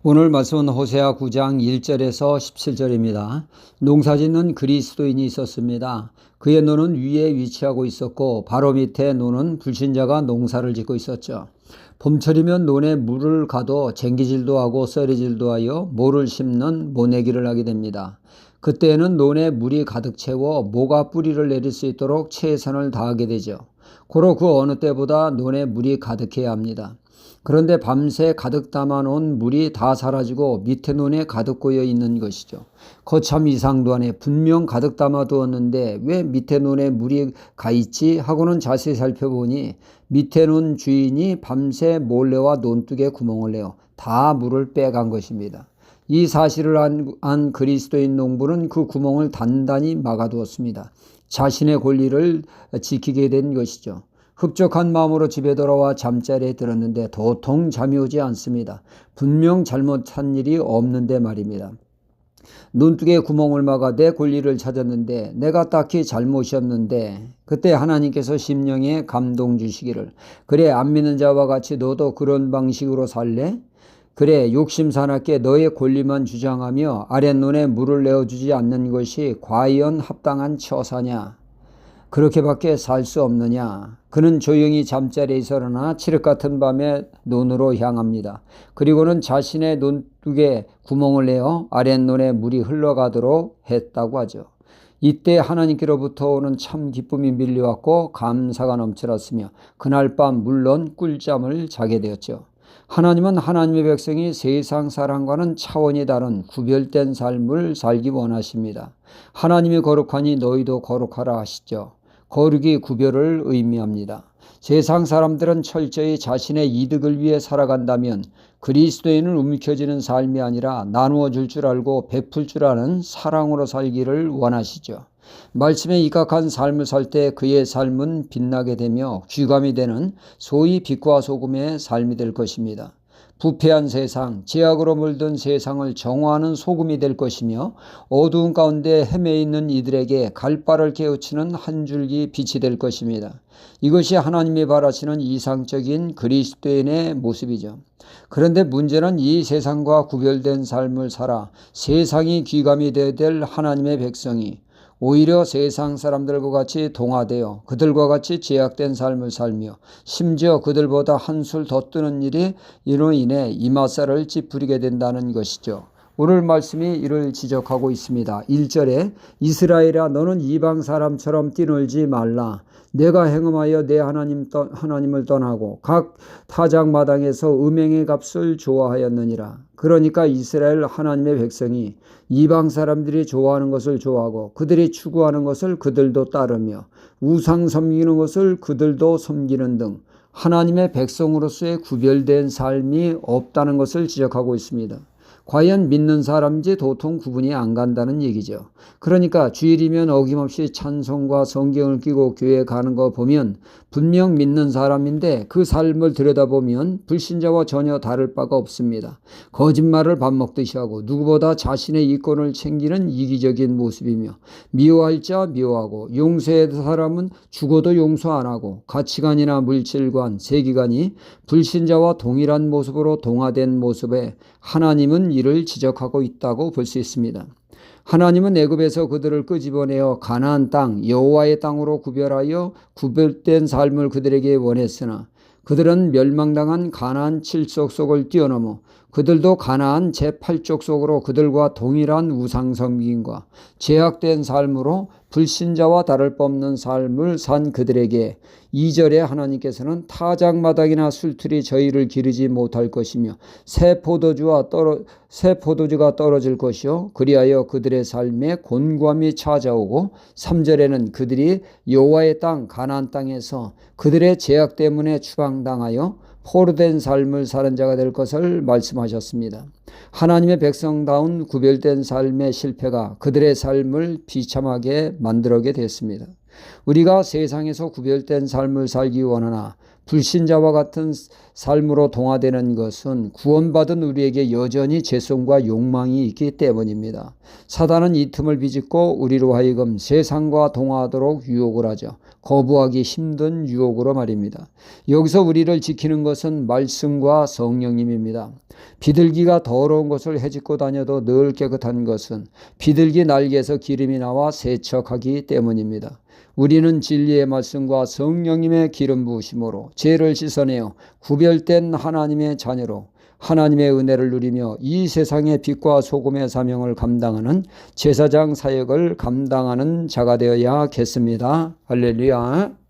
오늘 말씀은 호세아 9장 1절에서 17절입니다. 농사짓는 그리스도인이 있었습니다. 그의 노는 위에 위치하고 있었고 바로 밑에 노는 불신자가 농사를 짓고 있었죠. 봄철이면 논에 물을 가도 쟁기질도 하고 썰이질도 하여 모를 심는 모내기를 하게 됩니다. 그때에는 논에 물이 가득 채워 모가 뿌리를 내릴 수 있도록 최선을 다하게 되죠. 고로 그 어느 때보다 논에 물이 가득해야 합니다. 그런데 밤새 가득 담아놓은 물이 다 사라지고 밑에 논에 가득 고여 있는 것이죠. 거참 이상도 하네. 분명 가득 담아두었는데 왜 밑에 논에 물이 가 있지 하고는 자세히 살펴보니 밑에 논 주인이 밤새 몰래와 논둑에 구멍을 내어 다 물을 빼간 것입니다. 이 사실을 안 그리스도인 농부는 그 구멍을 단단히 막아두었습니다. 자신의 권리를 지키게 된 것이죠. 흡족한 마음으로 집에 돌아와 잠자리에 들었는데 도통 잠이 오지 않습니다. 분명 잘못한 일이 없는데 말입니다. 논둑에 구멍을 막아 내 권리를 찾았는데 내가 딱히 잘못이 없는데 그때 하나님께서 심령에 감동 주시기를 그래 안 믿는 자와 같이 너도 그런 방식으로 살래? 그래 욕심 사납게 너의 권리만 주장하며 아랫논에 물을 내어주지 않는 것이 과연 합당한 처사냐? 그렇게밖에 살 수 없느냐? 그는 조용히 잠자리에 있으나 칠흑 같은 밤에 논으로 향합니다. 그리고는 자신의 논둑에 구멍을 내어 아랫논에 물이 흘러가도록 했다고 하죠. 이때 하나님께로부터 오는 참 기쁨이 밀려왔고 감사가 넘쳐났으며 그날 밤 물론 꿀잠을 자게 되었죠. 하나님은 하나님의 백성이 세상 사람과는 차원이 다른 구별된 삶을 살기 원하십니다. 하나님이 거룩하니 너희도 거룩하라 하시죠. 거룩이 구별을 의미합니다. 세상 사람들은 철저히 자신의 이득을 위해 살아간다면 그리스도인은 움켜쥐는 삶이 아니라 나누어 줄 줄 알고 베풀 줄 아는 사랑으로 살기를 원하시죠. 말씀에 입각한 삶을 살 때 그의 삶은 빛나게 되며 귀감이 되는 소위 빛과 소금의 삶이 될 것입니다. 부패한 세상, 죄악으로 물든 세상을 정화하는 소금이 될 것이며 어두운 가운데 헤매 있는 이들에게 갈 바를 깨우치는 한 줄기 빛이 될 것입니다. 이것이 하나님이 바라시는 이상적인 그리스도인의 모습이죠. 그런데 문제는 이 세상과 구별된 삶을 살아 세상이 귀감이 되어야 될 하나님의 백성이 오히려 세상 사람들과 같이 동화되어 그들과 같이 제약된 삶을 살며 심지어 그들보다 한술 더 뜨는 일이 이로 인해 이맛살을 찌푸리게 된다는 것이죠. 오늘 말씀이 이를 지적하고 있습니다. 1절에 이스라엘아 너는 이방 사람처럼 뛰놀지 말라. 내가 행음하여 내 하나님을 떠나고 각 타작마당에서 음행의 값을 좋아하였느니라. 그러니까 이스라엘 하나님의 백성이 이방 사람들이 좋아하는 것을 좋아하고 그들이 추구하는 것을 그들도 따르며 우상 섬기는 것을 그들도 섬기는 등 하나님의 백성으로서의 구별된 삶이 없다는 것을 지적하고 있습니다. 과연 믿는 사람인지 도통 구분이 안 간다는 얘기죠. 그러니까 주일이면 어김없이 찬송과 성경을 끼고 교회에 가는 거 보면 분명 믿는 사람인데 그 삶을 들여다보면 불신자와 전혀 다를 바가 없습니다. 거짓말을 밥 먹듯이 하고 누구보다 자신의 이권을 챙기는 이기적인 모습이며 미워할 자 미워하고 용서해야 될 사람은 죽어도 용서 안 하고 가치관이나 물질관, 세계관이 불신자와 동일한 모습으로 동화된 모습에 하나님은 이를 지적하고 있다고 볼 수 있습니다. 하나님은 애굽에서 그들을 끄집어내어 가나안 땅 여호와의 땅으로 구별하여 구별된 삶을 그들에게 원했으나 그들은 멸망당한 가나안 7족 속을 뛰어넘어 그들도 가나안 제8족 속으로 그들과 동일한 우상 섬김과 제약된 삶으로 불신자와 다를 바 없는 삶을 산 그들에게 2절에 하나님께서는 타작마당이나 술틀이 저희를 기르지 못할 것이며 새 포도주가 떨어질 것이요 그리하여 그들의 삶에 곤고함이 찾아오고 3절에는 그들이 여호와의 땅 가나안 땅에서 그들의 제약 때문에 추방당하여 포로된 삶을 사는 자가 될 것을 말씀하셨습니다. 하나님의 백성다운 구별된 삶의 실패가 그들의 삶을 비참하게 만들게 됐습니다. 우리가 세상에서 구별된 삶을 살기 원하나 불신자와 같은 삶으로 동화되는 것은 구원받은 우리에게 여전히 죄성과 욕망이 있기 때문입니다. 사단은 이 틈을 비집고 우리로 하여금 세상과 동화하도록 유혹을 하죠. 거부하기 힘든 유혹으로 말입니다. 여기서 우리를 지키는 것은 말씀과 성령님입니다. 비둘기가 더러운 것을 헤집고 다녀도 늘 깨끗한 것은 비둘기 날개에서 기름이 나와 세척하기 때문입니다. 우리는 진리의 말씀과 성령님의 기름 부으심으로 죄를 씻어내어 구별된 하나님의 자녀로 하나님의 은혜를 누리며 이 세상의 빛과 소금의 사명을 감당하는 제사장 사역을 감당하는 자가 되어야겠습니다. 할렐루야.